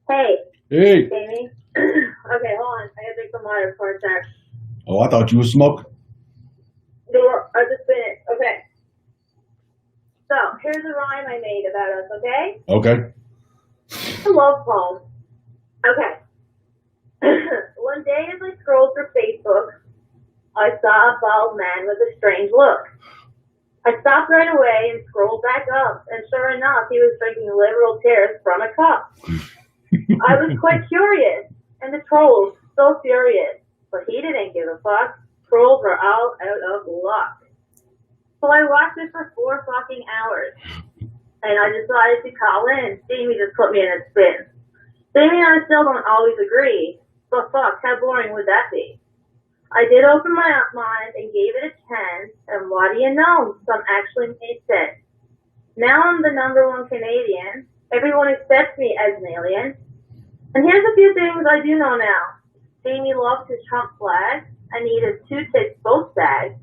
Hey, Hey. Jamie. Okay, hold on. I gotta drink some water for a sec. Oh, I thought you was smoking. I just finished. Okay. So, here's a rhyme I made about us, okay? Okay. A love poem. Okay. One day as I scrolled through Facebook, I saw a bald man with a strange look. I stopped right away and scrolled back up, and sure enough, he was drinking literal tears from a cup. I was quite curious, and the trolls so furious, but he didn't give a fuck. Trolls were all out of luck. So I watched it for 4 fucking hours, and I decided to call in. Jamie just put me in a spin. Jamie and I still don't always agree, but fuck, how boring would that be? I did open my mind and gave it a 10, and what do you know? Some actually made sense. Now I'm the #1 Canadian. Everyone accepts me as an alien. And here's a few things I do know now. Jamie loves his Trump flag. I need his 2 tits both bags.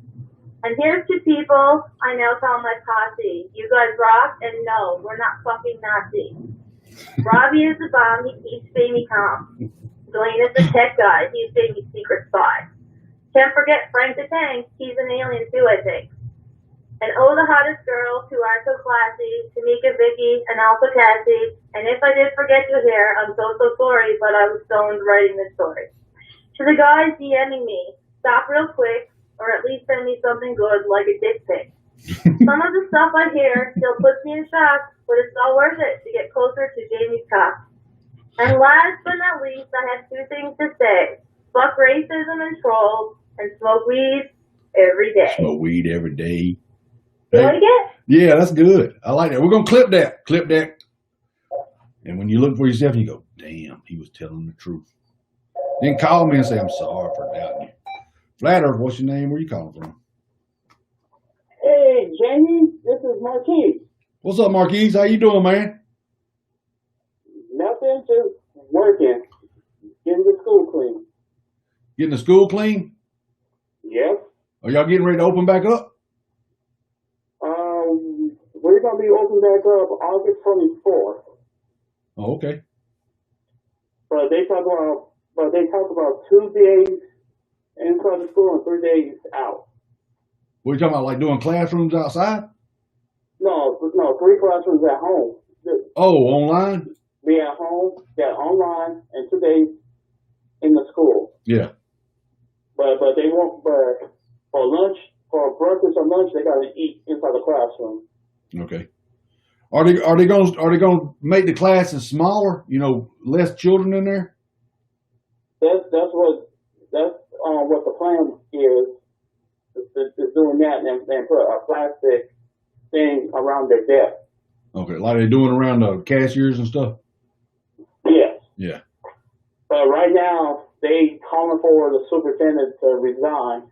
And here's 2 people I now call my posse. You guys rock, and no, we're not fucking Nazis. Robbie is the bomb. He keeps Jamie calm. Dwayne is the tech guy. He's Jamie's secret spy. Can't forget Frank the Tank. He's an alien too, I think. And oh, the hottest girls who are so classy, Tamika, Vicky, and also Cassie. And if I did forget you here, I'm so sorry, but I was stoned writing this story. To the guys DMing me, stop real quick, or at least send me something good like a dick pic. Some of the stuff I hear still puts me in shock, but it's all worth it to get closer to Jamie's cock. And last but not least, I have 2 things to say. Fuck racism and trolls, and smoke weed every day. Smoke weed every day. You like it? Yeah, that's good. I like that. We're going to clip that. Clip that. And when you look for yourself, you go, damn, he was telling the truth. Then call me and say, I'm sorry for doubting you. Flat Earth, what's your name? Where you calling from? Hey, Jamie, this is Marquise. What's up, Marquise? How you doing, man? Nothing, just working. Getting the school clean. Getting the school clean? Yes. Are y'all getting ready to open back up? We're going to be open back up August 24th. Oh, okay. But they talk about 2 days inside the school and 3 days out. What are you talking about, like doing classrooms outside? No, 3 classrooms at home. Oh, online? Be at home, online, and 2 days in the school. Yeah. But they won't. But for lunch, for breakfast or lunch, they got to eat inside the classroom. Okay. Are they gonna make the classes smaller? You know, less children in there. That's what the plan is doing that and put a plastic thing around their desk. Okay, like they're doing around the cashiers and stuff. Yes. Yeah. But right now they calling for the superintendent to resign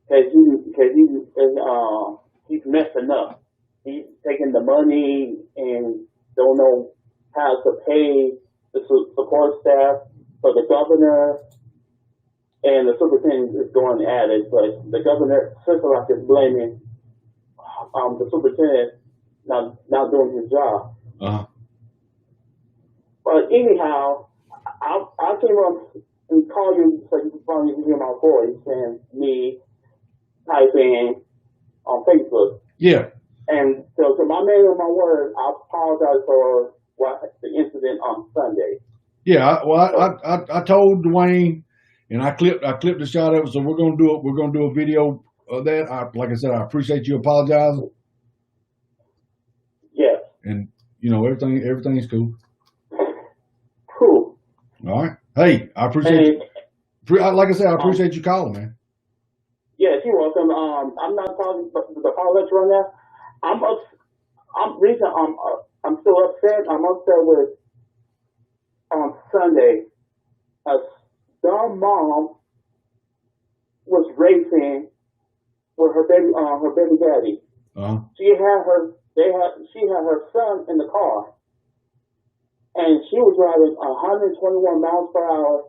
because he's messing up. He's taking the money and don't know how to pay the support staff for the governor, and the superintendent is going at it. But the governor, Sisolak, is blaming the superintendent not doing his job. Uh-huh. But anyhow, I came up and called you so you can finally hear my voice and me typing on Facebook. Yeah. And so to my man of my word, I apologize for the incident on Sunday. Yeah. I told Dwayne, and I clipped the shot of it. So we're gonna do a video of that. Like I said, I appreciate you apologizing. Yes. And you know everything's cool. Cool. All right. Hey, I appreciate you. Like I said, I appreciate you calling, man. Yes, you're welcome. I'm not talking the Parlor right now. I'm still upset. I'm upset with on Sunday. A dumb mom was racing with her baby daddy. Uh-huh. She had her son in the car, and she was driving 121 miles per hour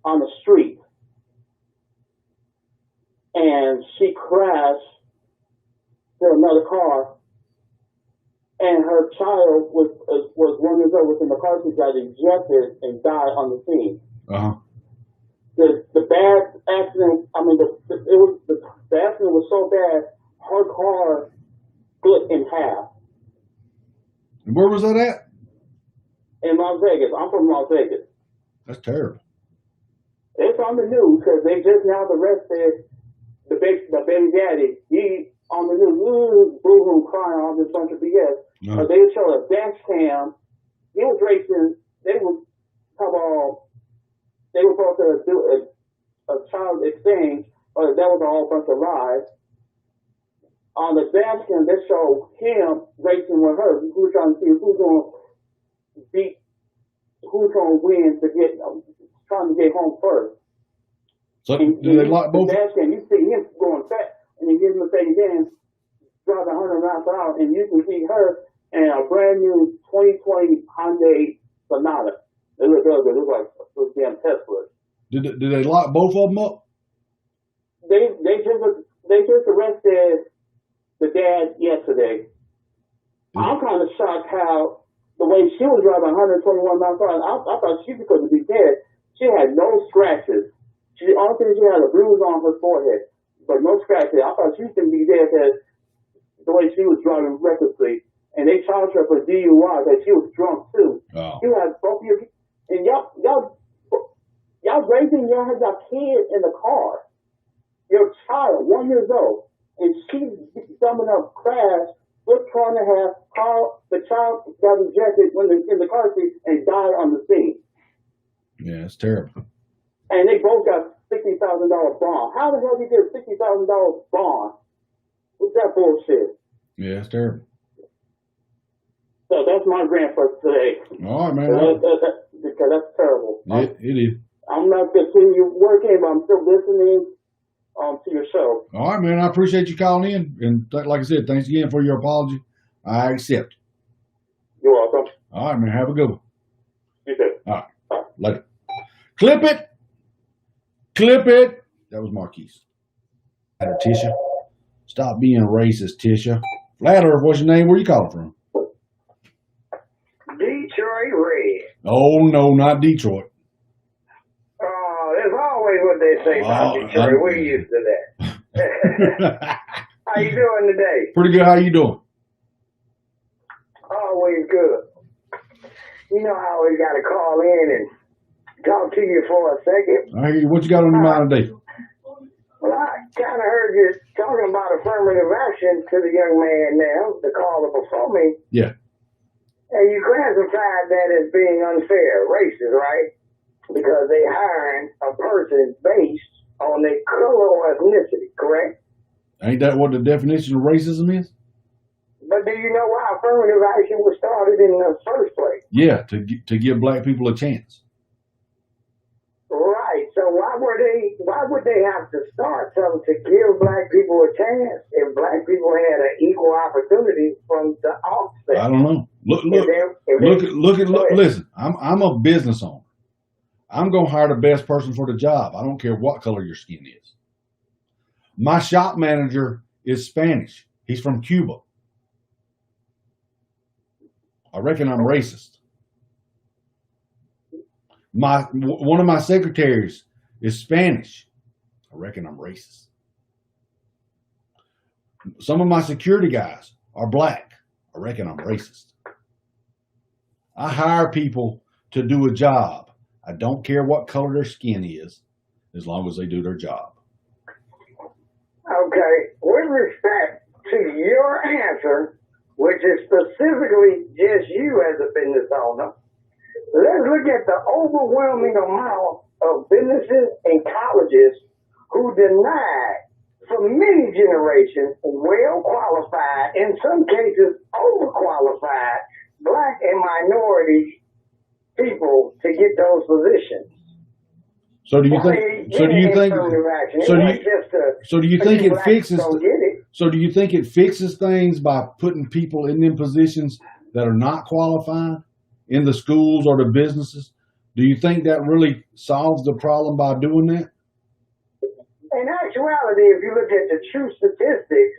on the street, and she crashed to another car and her child was 1 year old, was in the car seat, got ejected and died on the scene. The bad accident. I mean, the accident was so bad, her car split in half. And where was that at? In Las Vegas. I'm from Las Vegas. That's terrible. It's on the news because they just now arrested the baby daddy. He on the news, boo-hoo, crying, all this bunch of BS. No. They showed a dash cam. He was racing. They were supposed to do a child exchange, but that was a whole bunch of lies. On the dash cam, they showed him racing with her. He was trying to see who's going to win to get, trying to get home first. So did they lock both? The dash cam, you see him going fast, and he gives him a second chance, driving 100 miles per hour, and you can see her in a brand new 2020 Hyundai Sonata. It looked good. It looked like those damn Teslas. Did they lock both of them up? They just arrested the dad yesterday. I'm kind of shocked how the way she was driving 121 miles per hour. I thought she couldn't be dead. She had no scratches. The only thing, she had a bruise on her forehead, but no scratches. I thought she couldn't be dead because the way she was driving recklessly. And they charged her for DUI because she was drunk too. Oh. You had both of your, and y'all raising your kid in the car. Your child, 1 year old, and she's dumbing up, crashed, flipped car and a half, the child got ejected in the car seat and died on the scene. Yeah, it's terrible. And they both got $60,000 bond. How the hell did you get a $60,000 bond? What's that bullshit? Yeah, it's terrible. So that's my rant for today. All right, man. Because that's terrible. It is. I'm not continue working, but I'm still listening to your show. All right, man. I appreciate you calling in. And like I said, thanks again for your apology. I accept. You're welcome. All right, man. Have a good one. You too. All right. Later. Clip it. Clip it. That was Marquise. Tisha. Stop being racist, Tisha. FlatEarth, what's your name? Where you calling from? Detroit Red. Oh, no, not Detroit. Oh, that's always what they say about Detroit. We're used to that. How you doing today? Pretty good. How you doing? Always good. You know, I always got to call in and talk to you for a second. I hear you. What you got on your mind today? Well, I kind of heard you talking about affirmative action to the young man now, the caller before me. Yeah. And you classified that as being unfair, racist, right? Because they hiring a person based on their color or ethnicity, correct? Ain't that what the definition of racism is? But do you know why affirmative action was started in the first place? Yeah, to give black people a chance. Right. So why would they have to start something to give black people a chance if black people had an equal opportunity from the offset? I don't know. Listen, I'm a business owner. I'm going to hire the best person for the job. I don't care what color your skin is. My shop manager is Spanish. He's from Cuba. I reckon I'm racist. One of my secretaries is Spanish. I reckon I'm racist. Some of my security guys are black. I reckon I'm racist. I hire people to do a job. I don't care what color their skin is, as long as they do their job. Okay. With respect to your answer, which is specifically just you as a business owner, let's look at the overwhelming amount of businesses and colleges who denied for many generations well-qualified, in some cases overqualified, black and minority people to get those positions. So do you think it fixes things by putting people in them positions that are not qualified in the schools or the businesses? Do you think that really solves the problem by doing that? In actuality, if you look at the true statistics,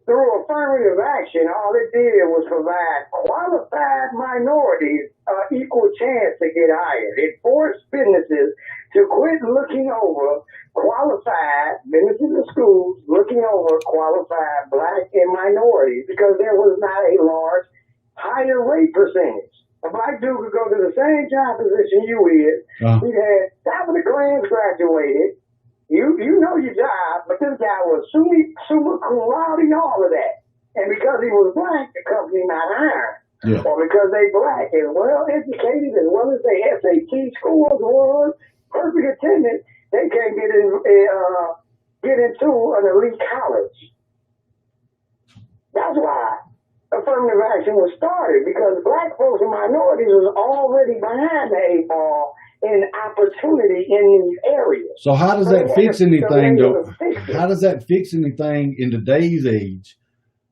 through affirmative action, all it did was provide qualified minorities an equal chance to get hired. It forced businesses to quit looking over qualified, businesses and schools looking over qualified black and minorities because there was not a large higher rate percentage. A black dude could go to the same job position you is. He had top of the class graduated. You know your job, but this guy was summa cum laude and all of that. And because he was black, the company not hiring. Yeah. Or because they black and well educated as well as their SAT scores was, perfect attendance, they can't get into an elite college. That's why affirmative action was started, because black folks and minorities was already behind the eight ball in opportunity in these areas. So how does that fix anything, though? How does that fix anything in today's age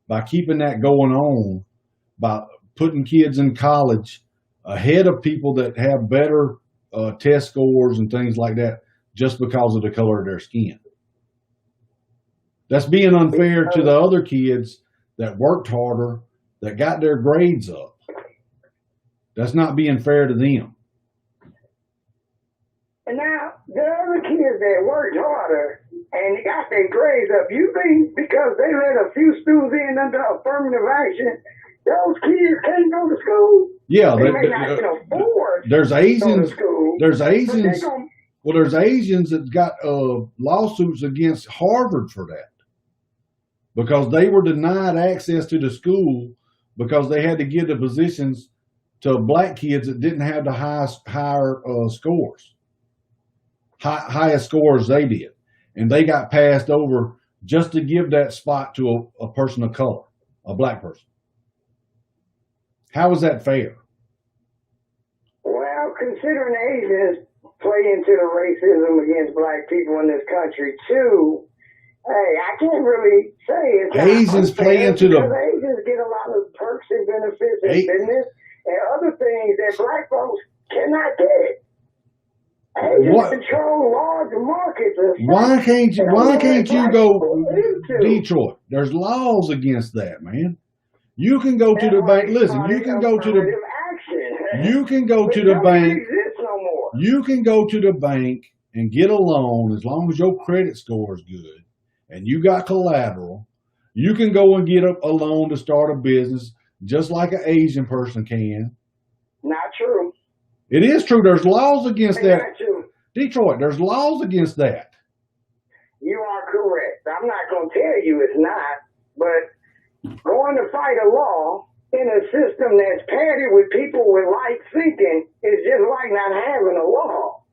by keeping that going on, by putting kids in college ahead of people that have better test scores and things like that just because of the color of their skin? That's being unfair to the other kids that worked harder, that got their grades up. That's not being fair to them. And now, the other kids that worked harder and got their grades up, you think because they let a few students in under affirmative action, those kids can't go to school? Yeah, they may not can afford there's Asians. to go to school. There's Asians. Well, there's Asians that got lawsuits against Harvard for that because they were denied access to the school because they had to give the positions to black kids that didn't have the highest scores. Highest scores they did, and they got passed over just to give that spot to a person of color, a black person. How is that fair? Well, considering Asians play into the racism against black people in this country too, hey, I can't really say it's Asians play into the. Asians get a lot of perks and benefits in business and other things that black folks cannot get. Asians control large markets. Why can't you go Detroit? There's laws against that, man. You can go to the bank. Listen, you can go to the. You can go to the bank. You can go to the bank and get a loan as long as your credit score is good and you got collateral. You can go and get a loan to start a business just like an Asian person can. Not true. It is true. There's laws against that. Not true. Detroit, there's laws against that. You are correct. I'm not going to tell you it's not, but going to fight a law in a system that's padded with people with light thinking is just like not having a law.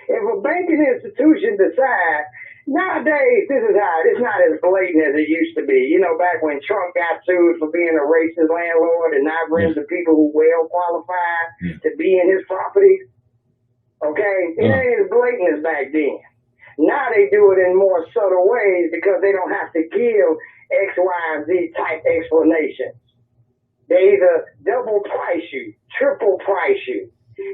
If a banking institution decides, nowadays, this is how, it's not as blatant as it used to be. You know, back when Trump got sued for being a racist landlord and not renting to people who well qualified to be in his property. Okay? It ain't as blatant as back then. Now they do it in more subtle ways because they don't have to give X, Y, and Z type explanations. They either double price you, triple price you,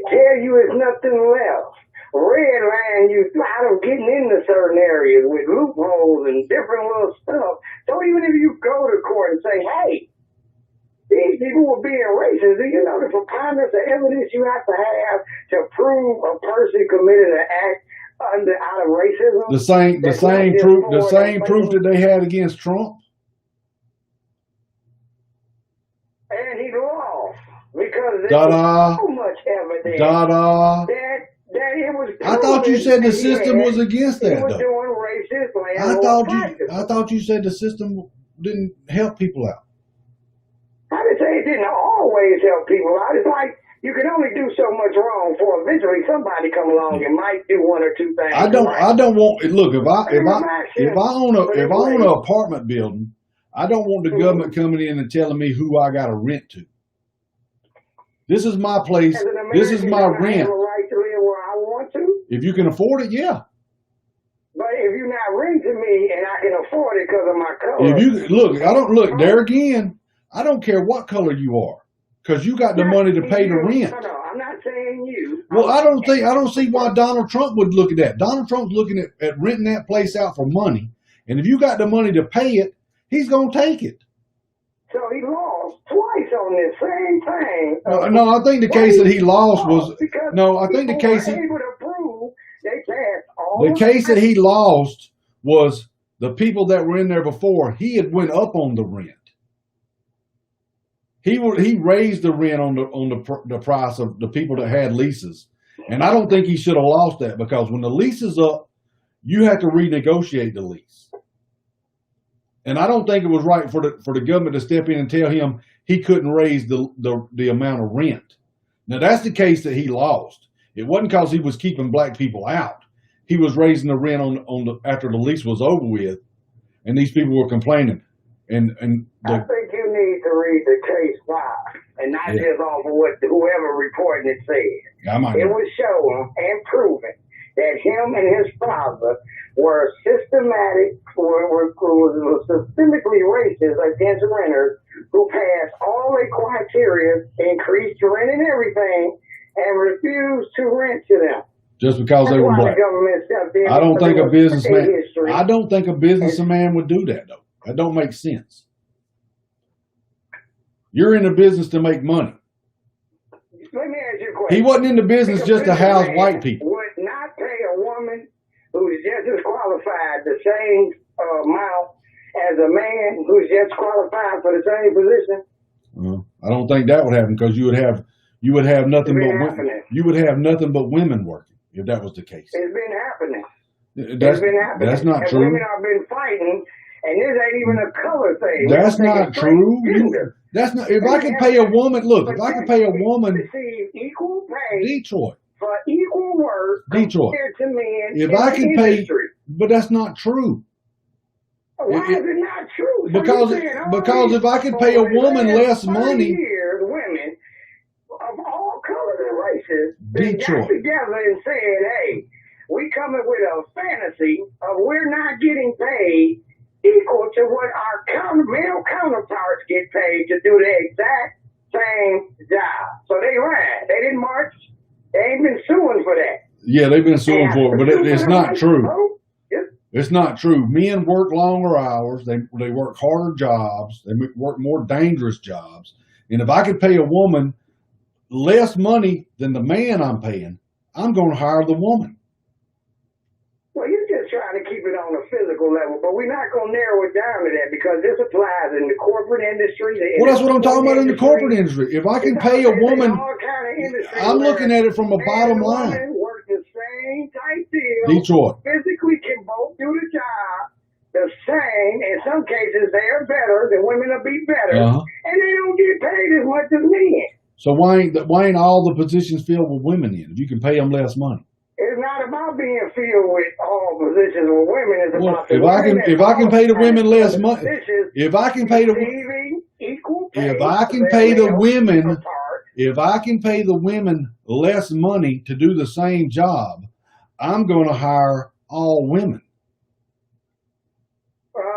tell you it's nothing left, redline you out of getting into certain areas with loopholes and different little stuff. So even if you go to court and say, hey, these people were being racist, do you know the preponderance of evidence you have to prove a person committed an act out of racism? The same proof that they had against Trump. And he lost because there was so much evidence that it was. I thought you said the system was against that, though. Doing racist landlord I thought you said the system didn't help people out. I didn't say it didn't always help people out. It's like you can only do so much wrong before eventually somebody come along and might do one or two things. I don't want. Look, if I own an apartment building, I don't want the government coming in and telling me who I got to rent to. This is my place. This is my rent. I have a right to live where I want to. If you can afford it, yeah. But if you're not renting me and I can afford it because of my color. If you there again. I don't care what color you are, because you got the money to pay the rent. No, I'm not saying you. Well, I don't see why Donald Trump would look at that. Donald Trump's looking at renting that place out for money, and if you got the money to pay it, he's going to take it. So he lost twice on this same thing. No, I think the case that he lost was no. I think the case able to prove they passed all the case that he lost was the people that were in there before. He had went up on the rent. He raised the rent on the price of the people that had leases, and I don't think he should have lost that, because when the lease is up, you have to renegotiate the lease. And I don't think it was right for the government to step in and tell him he couldn't raise the amount of rent. Now that's the case that he lost. It wasn't because he was keeping black people out. He was raising the rent after the lease was over with, and these people were complaining. I think you need to read the case file and not just off of what whoever reporting it said. It was shown and proven that him and his father were systemically racist against renters who passed all their criteria, increased rent and everything, and refused to rent to them. Just because they were black. I don't think a businessman would do that, though. That don't make sense. You're in the business to make money. Let me ask you a question. He wasn't in the business just to house white people. Would not pay a woman who's just as qualified the same amount as a man who's just qualified for the same position? I don't think that would happen, because you would have nothing but women working if that was the case. It's been happening. That's not true. Women have been fighting, and this ain't even a color thing. That's not true. That's not. If I could pay a woman, if I could pay a woman, receive equal pay, Detroit, for equal work, compared to men. If I could pay, but that's not true. Why is it not true? Because if I could pay a woman less money, women of all colors and races, they Detroit, got together and said, "Hey, we coming with a fantasy of we're not getting paid equal to what our male counterparts get paid to do the exact same job." So they ran. They didn't march. They ain't been suing for that. Yeah, they've been suing for it, but it's not true. It's not true. Men work longer hours. They work harder jobs. They work more dangerous jobs. And if I could pay a woman less money than the man I'm paying, I'm going to hire the woman. Well, you're just trying to keep it on a physical level, but we're not going to narrow it down to that, because this applies in the corporate industry. Well, that's what I'm talking about in the corporate industry. If I can pay a woman, I'm looking at it from a bottom line. Work the same type deal. Detroit. Physically can both do the job the same. In some cases, they're better. The women will be better, and they don't get paid as much as men. So why ain't all the positions filled with women in? If you can pay them less money. It's not about being filled with all positions with women. It's about if I can pay the women less money, if I can pay the women less money to do the same job, I'm going to hire all women.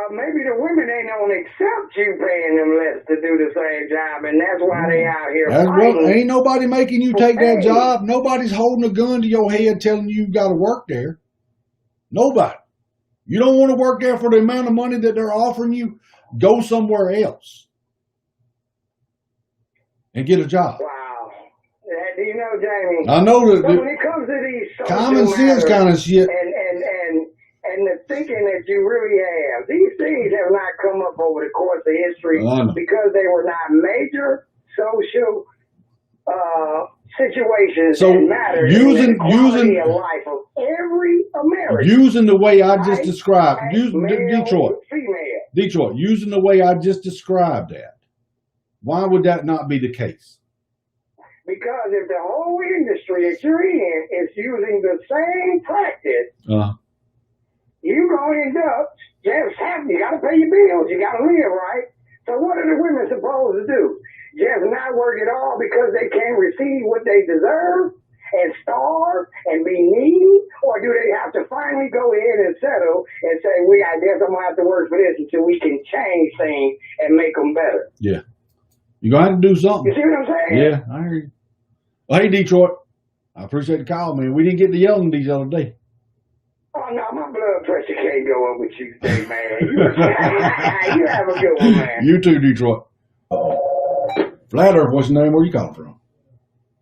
Maybe the women ain't gonna accept you paying them less to do the same job, and that's why they out here fighting. Ain't nobody making you take that job. Nobody's holding a gun to your head telling you got to work there. Nobody. You don't want to work there for the amount of money that they're offering you? Go somewhere else and get a job. Wow. You know, Jamie, I know that when it comes to these common sense kind of shit, and the thinking that you really have, these things have not come up over the course of history because they were not major social situations that mattered in the quality of life of every American. Using the way I just described, Detroit, using the way I just described that, why would that not be the case? Because if the whole industry that you're in is using the same practice, you're going to end up just having, you got to pay your bills, you got to live, right? So what are the women supposed to do? Just not work at all because they can't receive what they deserve and starve and be needy? Or do they have to finally go ahead and settle and say, I guess I'm going to have to work for this until we can change things and make them better? Yeah. You're going to have to do something. You see what I'm saying? Yeah, I hear you. Well, hey, Detroit, I appreciate the call, man. We didn't get to yelling these other day. Oh, no, my blood pressure can't go up with you today, man. You have a good one, man. You too, Detroit. Flat Earth, what's your name? Where you calling from?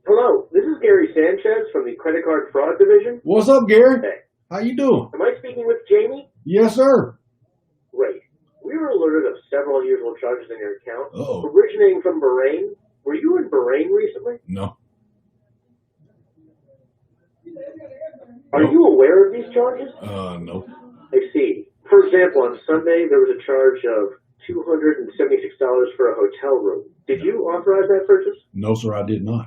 Hello, this is Gary Sanchez from the Credit Card Fraud Division. What's up, Gary? Hey, How you doing? am I speaking with Jamie? Yes, sir. Great. We were alerted of several unusual charges in your account, Uh-oh. originating from Bahrain. Were you in Bahrain recently? No. Are you aware of these charges? No. I see. For example, on Sunday, there was a charge of $276 for a hotel room. Did you authorize that purchase? No, sir, I did not.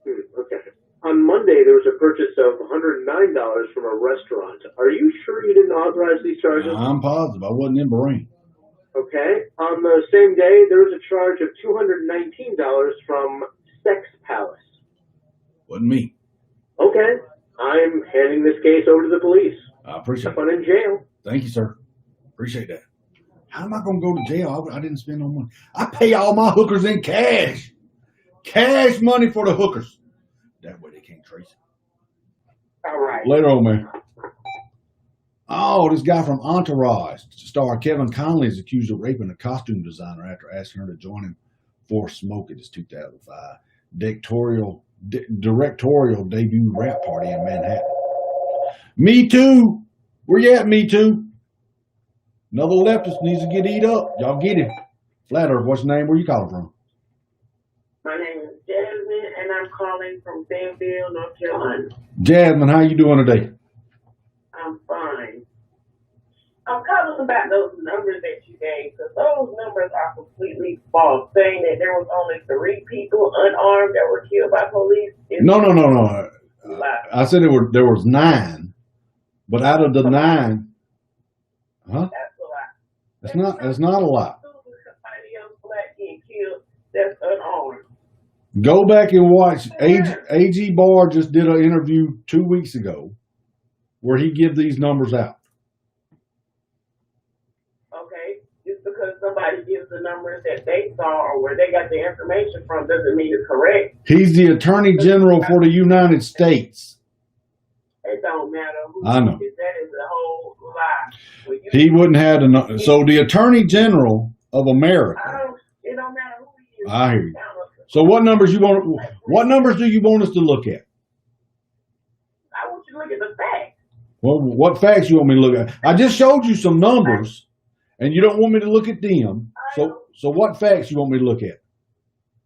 Okay. On Monday, there was a purchase of $109 from a restaurant. Are you sure you didn't authorize these charges? I'm positive. I wasn't in Bahrain. Okay. On the same day, there was a charge of $219 from Sex Palace. Wasn't me. Okay. I'm handing this case over to the police. I appreciate Have it. fun in jail. Thank you, sir. Appreciate that. How am I going to go to jail? I didn't spend no money. I pay all my hookers in cash. Cash money for the hookers. That way they can't trace it. All right. Later, old man. Oh, this guy from Entourage, star Kevin Conley, is accused of raping a costume designer after asking her to join him for Smoke at his 2005 directorial debut rap party in Manhattan. Me Too. Where you at, Me Too? Another leftist needs to get eat up. Y'all get him. Flat Earth, what's your name? Where you calling from? My name is Jasmine, and I'm calling from Danville, North Carolina. Jasmine, how you doing today? I'm fine. I'm calling about those numbers that you gave, because those numbers are completely false, saying that there was only 3 people unarmed that were killed by police. No. Lie. I said there was 9, but out of the 9, huh? That's a lie. That's not a lot. Somebody else black getting killed that's unarmed. Go back and watch. A.G. Barr just did an interview 2 weeks ago where he give these numbers out. Okay, just because somebody gives the numbers that they saw or where they got the information from doesn't mean it's correct. He's the Attorney General for the United States. It don't matter who I know. that is a whole lie. When you- He wouldn't have the so the Attorney General of America. It don't matter who he is. I hear you. So what numbers do you want us to look at? I want you to look at the facts. Well, what facts you want me to look at? I just showed you some numbers, and you don't want me to look at them. So what facts you want me to look at?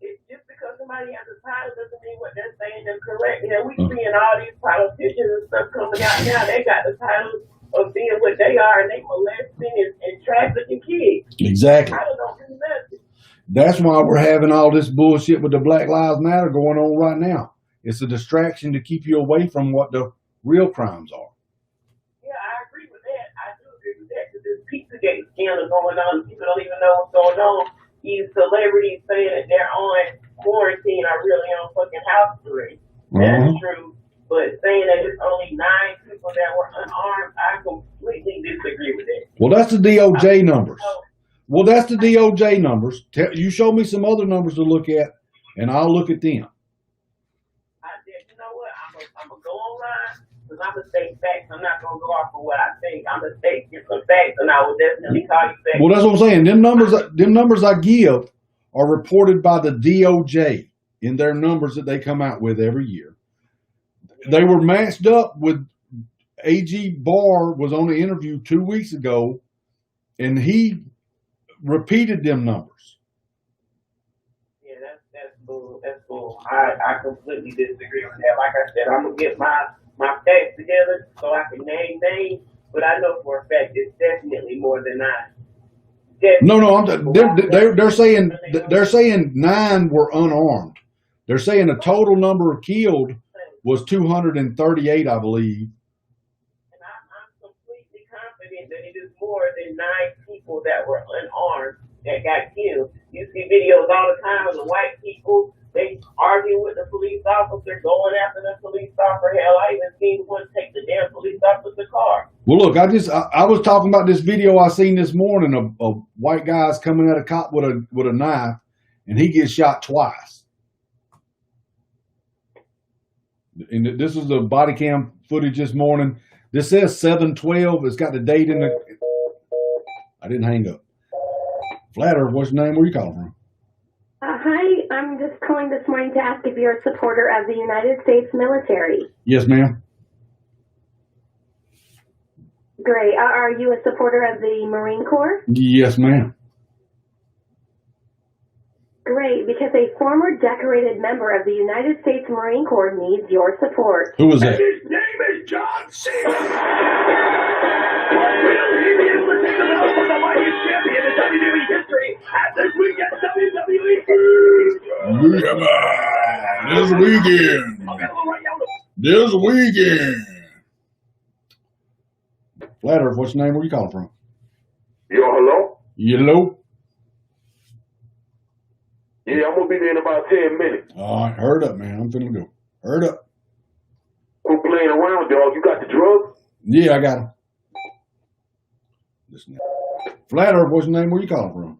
It's just because somebody has a title doesn't mean what they're saying is correct. You know, we seeing all these politicians and stuff coming out now. They got the title of being what they are, and they molesting and trafficking kids. Exactly. Title don't do nothing. That's why we're having all this bullshit with the Black Lives Matter going on right now. It's a distraction to keep you away from what the real crimes are. Yeah, I agree with that. I do agree with that because this Pizzagate scandal going on. People don't even know what's going on. These celebrities saying that they're on quarantine are really on fucking house arrest. That's true. But saying that it's only 9 people that were unarmed, I completely disagree with that. Well, that's the DOJ numbers. Well, that's the DOJ numbers. You show me some other numbers to look at, and I'll look at them. You know what? I'm going to go online because I'm going to state facts. I'm not going to go off of what I think. I'm going to state some facts, and I will definitely call you back. Well, that's what I'm saying. Them numbers I give are reported by the DOJ in their numbers that they come out with every year. They were matched up with A.G. Barr was on an interview 2 weeks ago, and he repeated them numbers. Yeah, that's bull. That's bull. I completely disagree with that. Like I said, I'm gonna get my facts together so I can name names, but I know for a fact it's definitely more than 9. No, they're saying 9 were unarmed. They're saying the total number of killed was 238, I believe. And I'm completely confident that it is more than 9 people that were unarmed that got killed. You see videos all the time of the white people, they argue with the police officer, going after the police officer. Hell, I even seen one take the damn police officer's car. Well, look, I was talking about this video I seen this morning of white guys coming at a cop with a knife, and he gets shot twice. And this is the body cam footage this morning. This says 7/12. It's got the date in the. I didn't hang up. Flat Earth, what's your name? Where you calling from? Hi, I'm just calling this morning to ask if you're a supporter of the United States military. Yes, ma'am. Great. Are you a supporter of the Marine Corps? Yes, ma'am. Great, because a former decorated member of the United States Marine Corps needs your support. Who was that? His name is John Cena. What will he be able to take the belt from the mightiest champion in WWE history at this weekend's WWE? Come on. This weekend. This weekend. Flat Earth, what's your name? Where you calling from? Yo, hello? Yellow. Yeah, I'm gonna be there in about 10 minutes. All right, hurry up, man. I'm finna go. Hurry up. Quit playing around, dog. You got the drugs? Yeah, I got him. Listen. Flat Earth, what's your name? Where you calling from?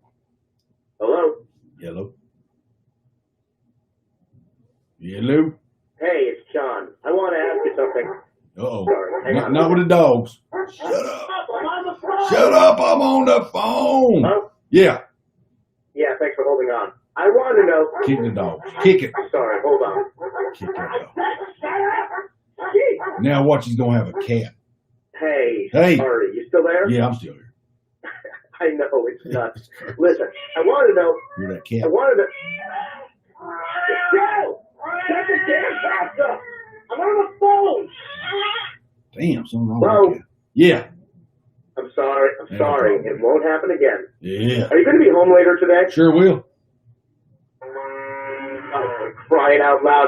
Hello? Yellow. Yellow. Hey, it's John. I want to ask you something. Uh-oh. Sorry, hang on. Not with the dogs. Shut up. Shut up. I'm on the phone. Huh? Yeah. Yeah, thanks for holding on. I want to know. Kick the dog. Kick it. Sorry, hold on. Kick that dog. Now watch, he's going to have a cat. Hey, Hey. Ari, you still there? Yeah, I'm still here. I know, it's nuts. Listen, I want to know. You're that I cat. wanted to. Joe! Shut the damn house up! I'm on the phone! Damn, something wrong Hello? with that cat. Yeah. I'm sorry. Yeah, no Sorry. problem. It won't happen again. Yeah. Are you going to be home later today? Sure will. Oh, crying out loud.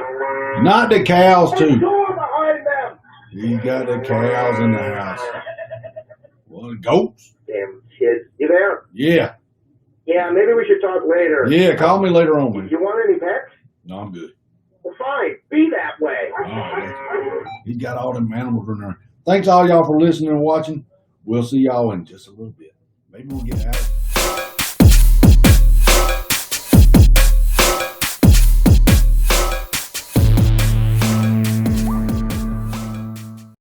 Not the cows, too. Door behind them! He got the cows in the house. Well, the goats? Damn kids. You there? Yeah. Yeah, maybe we should talk later. Yeah, call me later on, man. You want any pets? No, I'm good. Well, fine. Be that way. Oh, he's got all them animals in there. Thanks all y'all for listening and watching. We'll see y'all in just a little bit. Maybe we'll get out.